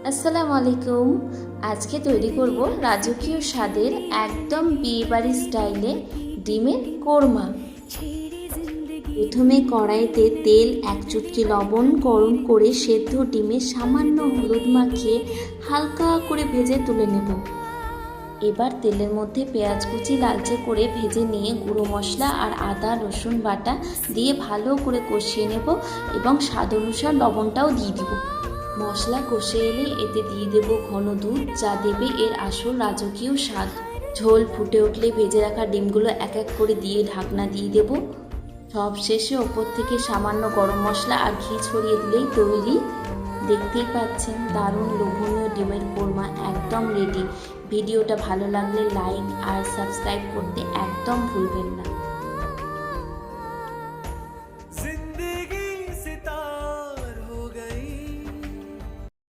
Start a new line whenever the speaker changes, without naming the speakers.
আসসালামু আলাইকুম। আজকে তৈরি করব রাজকীয় স্বাদের একদম বিয়েবাড়ি স্টাইলে ডিমের কোরমা। প্রথমে কড়াইতে তেল, এক চুটকি লবণ গরম করে সেদ্ধ ডিমে সামান্য হলুদ মাখিয়ে হালকা করে ভেজে তুলে নেব। এবার তেলের মধ্যে পেঁয়াজ কুচি লালচে করে ভেজে নিয়ে গুঁড়ো মশলা আর আদা রসুন বাটা দিয়ে ভালো করে কষিয়ে নেব এবং স্বাদ অনুসার লবণটাও দিয়ে দিব। মশলা কষে এলে এতে দিয়ে দেব ঘন দুধ, যা দেবে এর আসল রাজকীয় স্বাদ। ঝোল ফুটে উঠলে ভেজে রাখা ডিমগুলো এক এক করে দিয়ে ঢাকনা দিয়ে দেব। সব শেষে ওপর থেকে সামান্য গরম মশলা আর ঘি ছড়িয়ে দিলেই তৈরি। দেখতেই পাচ্ছেন দারুণ লোভনীয় ডিমের কোরমা একদম রেডি। ভিডিওটা ভালো লাগলে লাইক আর সাবস্ক্রাইব করতে একদম ভুলবেন না।